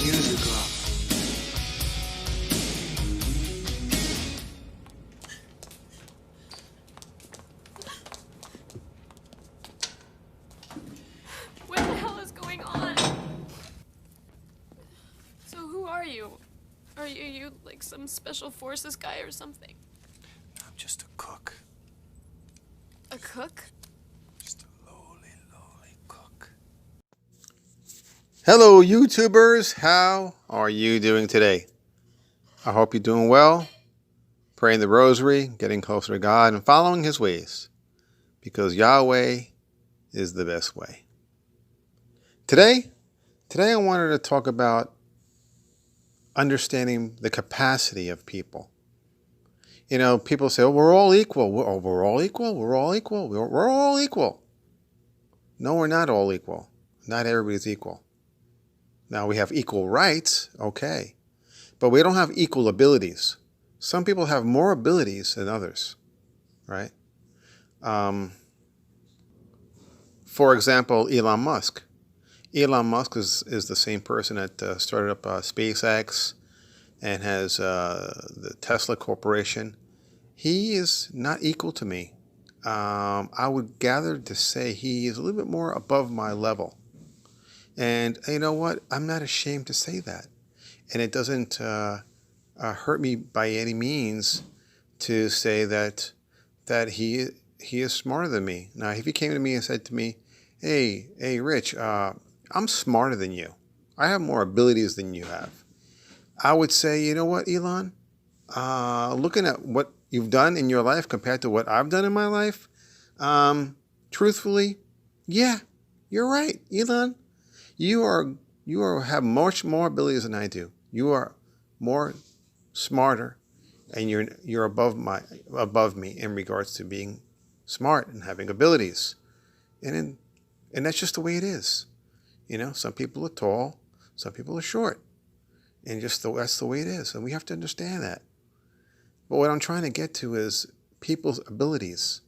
music up. What the hell is going on? So who are you? Are you like some special forces guy or something? I'm just a cook. A cook? Just a lowly cook. Hello, YouTubers. How are you doing today? I hope you're doing well, praying the rosary, getting closer to God, and following His ways, because Yahweh is the best way. Today I wanted to talk about understanding the capacity of people. You know, people say, "Oh, we're all equal. We're all equal. We're all equal. We're all equal." No, we're not all equal. Not everybody's equal. Now, we have equal rights, okay, but we don't have equal abilities. Some people have more abilities than others, right? For example, Elon Musk. Elon Musk is the same person that started up SpaceX and has the Tesla Corporation. He is not equal to me. I would gather to say he is a little bit more above my level. And you know what? I'm not ashamed to say that. And it doesn't hurt me by any means to say that he is smarter than me. Now, if he came to me and said to me, hey, Rich, I'm smarter than you. I have more abilities than you have. I would say, you know what, Elon? Looking at what you've done in your life compared to what I've done in my life, truthfully, yeah, you're right, Elon. You have much more abilities than I do. You are more smarter, and you're above me in regards to being smart and having abilities, and that's just the way it is. You know, some people are tall, some people are short, and that's the way it is, and we have to understand that. But what I'm trying to get to is people's abilities,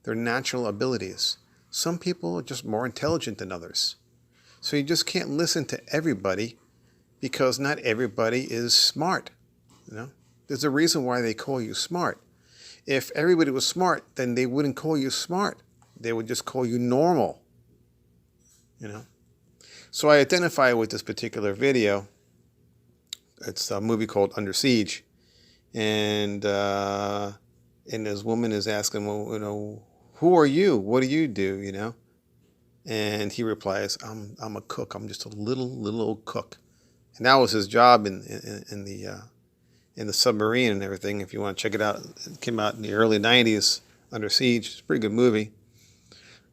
their natural abilities. Some people are just more intelligent than others. So you just can't listen to everybody because not everybody is smart. You know, there's a reason why they call you smart. If everybody was smart, then they wouldn't call you smart. They would just call you normal. You know. So I identify with this particular video. It's a movie called Under Siege, and this woman is asking, well, you know, who are you? What do you do? You know. And he replies, I'm a cook. I'm just a little old cook. And that was his job in the submarine and everything. If you want to check it out, it came out in the early 90s, Under Siege. It's a pretty good movie.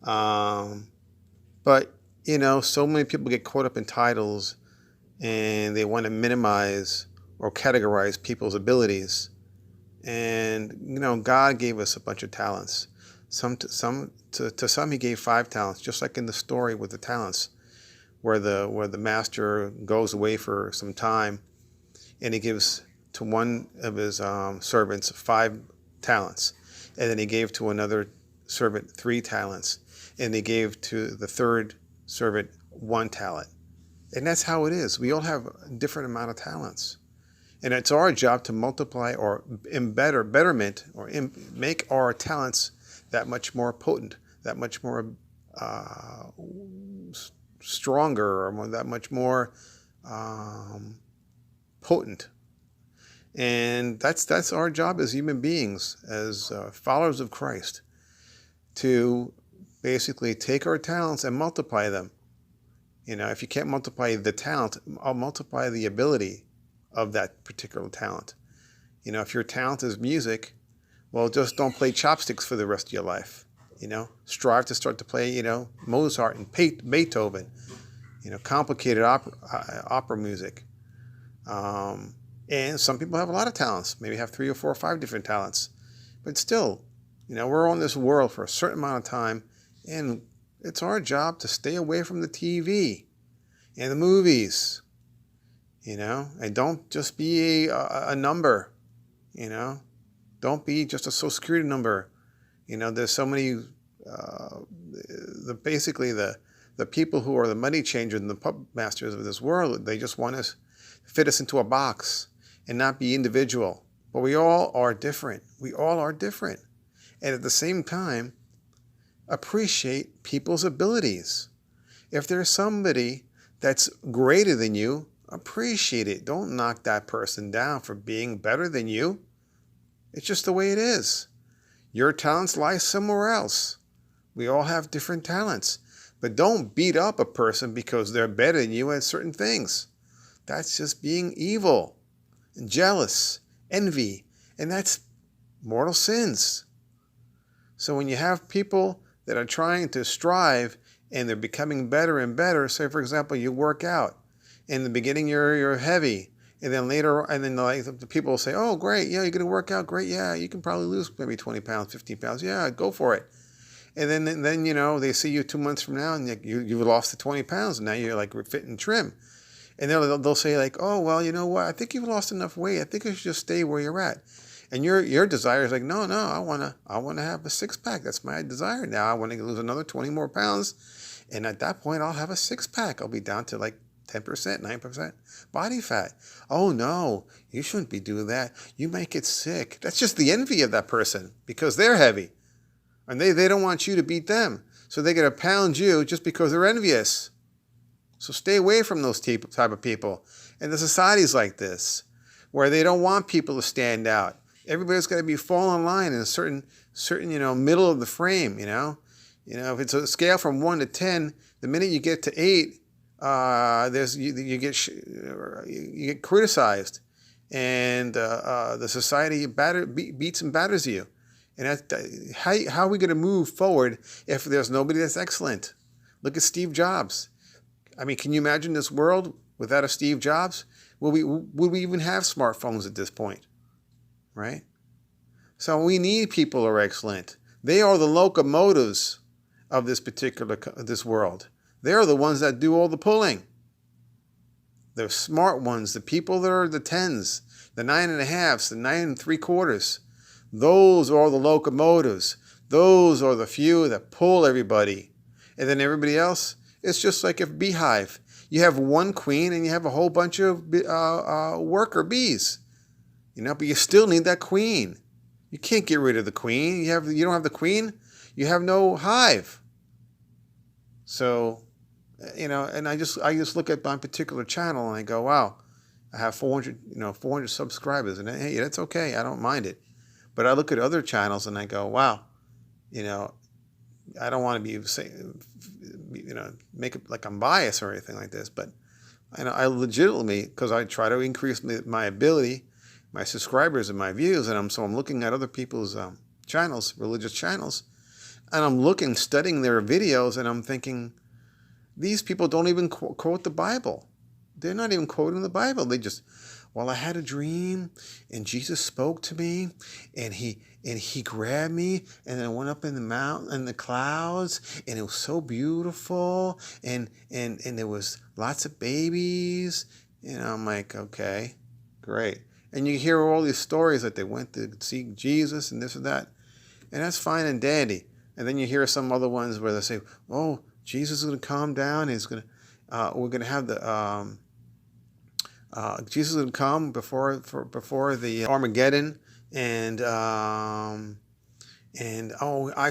But, you know, so many people get caught up in titles and they want to minimize or categorize people's abilities. And, you know, God gave us a bunch of talents. To some he gave 5 talents, just like in the story with the talents, where the master goes away for some time, and he gives to one of his servants 5 talents, and then he gave to another servant 3 talents, and he gave to the third servant 1 talent. And that's how it is. We all have a different amount of talents, and it's our job to multiply or betterment or make our talents that much more potent, that much more stronger, or that much more potent. And that's our job as human beings, as followers of Christ, to basically take our talents and multiply them. You know, if you can't multiply the talent, I'll multiply the ability of that particular talent. You know, if your talent is music, well, just don't play chopsticks for the rest of your life. You know, strive to start to play, you know, Mozart and Beethoven, you know, complicated opera music. And some people have a lot of talents, maybe have 3 or 4 or 5 different talents. But still, you know, we're on this world for a certain amount of time, and it's our job to stay away from the TV and the movies, you know, and don't just be a number, you know. Don't be just a Social Security number. You know, there's so many, basically the the people who are the money changers and the puppet masters of this world, they just want to fit us into a box and not be individual. But we all are different. We all are different. And at the same time, appreciate people's abilities. If there's somebody that's greater than you, appreciate it. Don't knock that person down for being better than you. It's just the way it is. Your talents lie somewhere else. We all have different talents. But don't beat up a person because they're better than you at certain things. That's just being evil and jealous, envy, and that's mortal sins. So when you have people that are trying to strive and they're becoming better and better, say for example, you work out. In the beginning you're heavy, and then later, and then like the people will say, oh great, yeah, you're going to work out, great, yeah, you can probably lose maybe 20 pounds, 15 pounds, yeah, go for it. And then you know, they see you 2 months from now and you've lost the 20 pounds and now you're like fit and trim. And they'll say like, oh, well, you know what? I think you've lost enough weight. I think you should just stay where you're at. And your desire is like, no, I wanna have a six-pack. That's my desire now. I want to lose another 20 more pounds. And at that point, I'll have a six-pack. I'll be down to like 10%, 9% body fat. Oh, no, you shouldn't be doing that. You might get sick. That's just the envy of that person because they're heavy. And they don't want you to beat them. So they're going to pound you just because they're envious. So stay away from those type of people. And the society's like this, where they don't want people to stand out. Everybody's got to be fall in line in a certain middle of the frame. If it's a scale from 1 to 10, the minute you get to 8, you get criticized, and the society beats and batters you. And how are we going to move forward if there's nobody that's excellent? Look at Steve Jobs. I mean, can you imagine this world without a Steve Jobs? Would we even have smartphones at this point? Right? So we need people who are excellent. They are the locomotives of this world. They are the ones that do all the pulling. The smart ones, the people that are the 10s, the 9.5s, the 9 3/4. Those are the locomotives. Those are the few that pull everybody. And then everybody else, it's just like a beehive. You have one queen and you have a whole bunch of worker bees. But you still need that queen. You can't get rid of the queen. You don't have the queen, you have no hive. So, and I just look at my particular channel and I go, wow, I have 400 subscribers, and hey, that's okay. I don't mind it. But I look at other channels and I go, wow, I don't want to make it like I'm biased or anything like this, but I legitimately, because I try to increase my ability, my subscribers and my views, and I'm looking at other people's channels, religious channels, and I'm studying their videos, and I'm thinking, these people don't even quote the Bible. They're not even quoting the Bible. They just, well, I had a dream, and Jesus spoke to me, and he grabbed me, and I went up in the mountain, in the clouds, and it was so beautiful, and there was lots of babies, I'm like, okay, great. And you hear all these stories that they went to see Jesus and this or that, and that's fine and dandy. And then you hear some other ones where they say, oh, Jesus is going to calm down, we're going to have the Jesus would come before the Armageddon, and I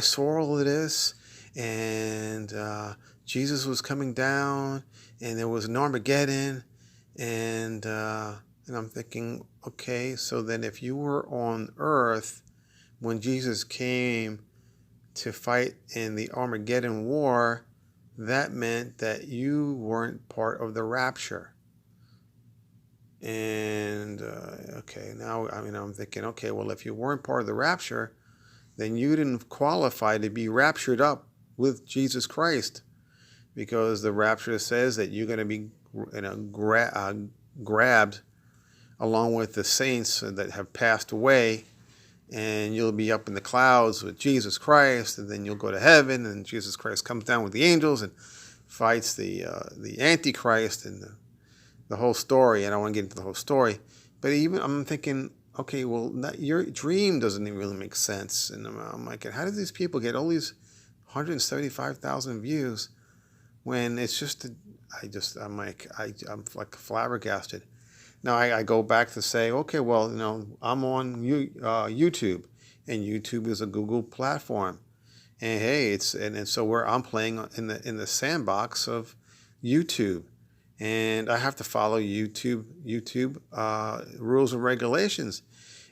saw all of this, and Jesus was coming down, and there was an Armageddon, and I'm thinking, okay, so then if you were on Earth when Jesus came to fight in the Armageddon War, that meant that you weren't part of the rapture. And okay, now I'm thinking, okay, well, if you weren't part of the rapture, then you didn't qualify to be raptured up with Jesus Christ, because the rapture says that you're going to be grabbed along with the saints that have passed away, and you'll be up in the clouds with Jesus Christ, and then you'll go to heaven, and Jesus Christ comes down with the angels and fights the Antichrist and the whole story. I don't want to get into the whole story, but even I'm thinking, okay, well, your dream doesn't even really make sense. And I'm like, how did these people get all these 175,000 views when it's just I'm like flabbergasted. Now I go back to say, okay, well, I'm on YouTube, and YouTube is a Google platform, and hey, and so where I'm playing in the sandbox of YouTube, and I have to follow YouTube rules and regulations.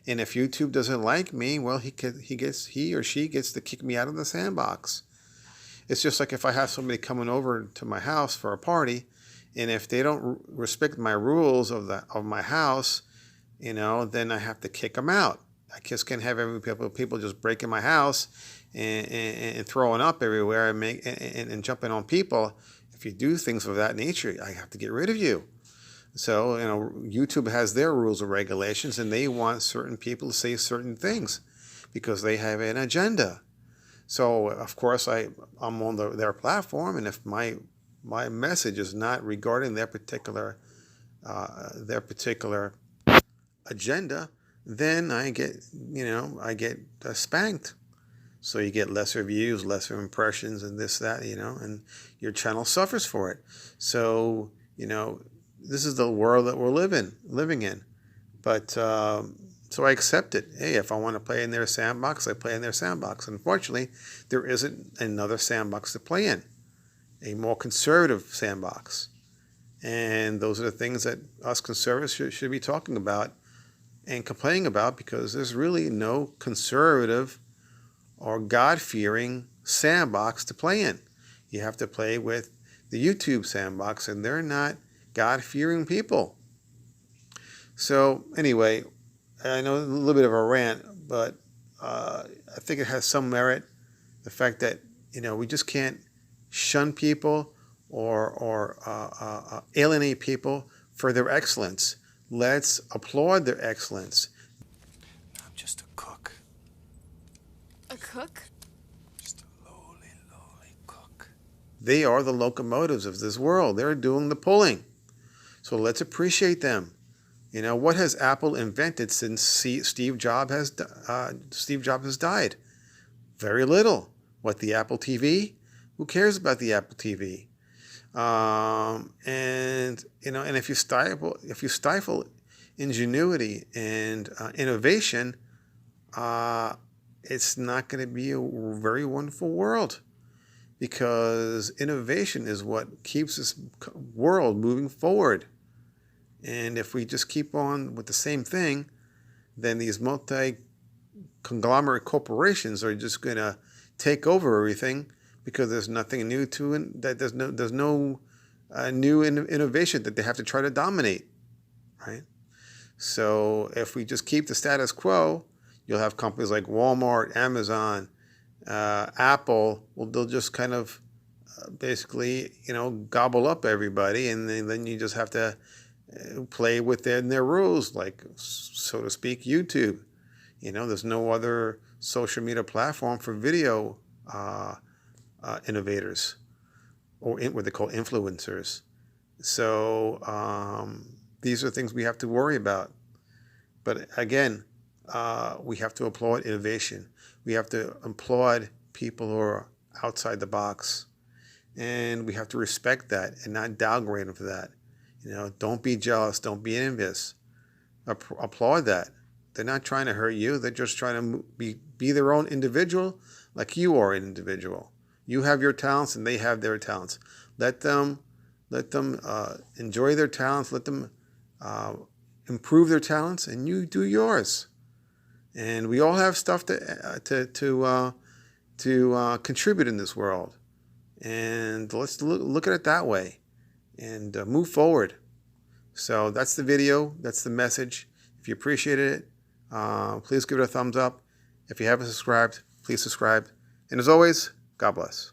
And if YouTube doesn't like me, well, he or she gets to kick me out of the sandbox. It's just like if I have somebody coming over to my house for a party, and if they don't respect my rules of my house, then I have to kick them out. I just can't have people just breaking my house and throwing up everywhere and jumping on people. If you do things of that nature, I have to get rid of you. So, YouTube has their rules and regulations, and they want certain people to say certain things because they have an agenda. So, of course, I'm on their platform, and if my message is not regarding their particular agenda, then I get spanked. So you get lesser views, lesser impressions, and this, that, and your channel suffers for it. So, this is the world that we're living in. But so I accept it. Hey, if I want to play in their sandbox, I play in their sandbox. Unfortunately, there isn't another sandbox to play in, a more conservative sandbox. And those are the things that us conservatives should be talking about and complaining about, because there's really no conservative or God-fearing sandbox to play in. You have to play with the YouTube sandbox, and they're not God-fearing people. So anyway, I know a little bit of a rant, but I think it has some merit. The fact that we just can't shun people or alienate people for their excellence. Let's applaud their excellence. I'm just a cook. A cook? Just a lowly cook. They are the locomotives of this world. They're doing the pulling. So let's appreciate them. What has Apple invented since Steve Jobs has died? Very little. What, the Apple TV? Who cares about the Apple TV? And if you stifle ingenuity and innovation, it's not going to be a very wonderful world, because innovation is what keeps this world moving forward. And if we just keep on with the same thing, then these multi-conglomerate corporations are just going to take over everything, because there's nothing new there's no new innovation that they have to try to dominate, right? So if we just keep the status quo, you'll have companies like Walmart, Amazon, Apple. Well, they'll just kind of basically, gobble up everybody, and then you just have to play within their rules, like, so to speak, YouTube. There's no other social media platform for video innovators, or what they call influencers. So these are things we have to worry about. But again, we have to applaud innovation. We have to applaud people who are outside the box. And we have to respect that and not downgrade them for that. Don't be jealous. Don't be envious. Applaud that. They're not trying to hurt you. They're just trying to be their own individual, like you are an individual. You have your talents and they have their talents. Let them enjoy their talents. Let them improve their talents, and you do yours. And we all have stuff to contribute in this world. And let's look at it that way and move forward. So that's the video. That's the message. If you appreciated it, please give it a thumbs up. If you haven't subscribed, please subscribe. And as always, God bless.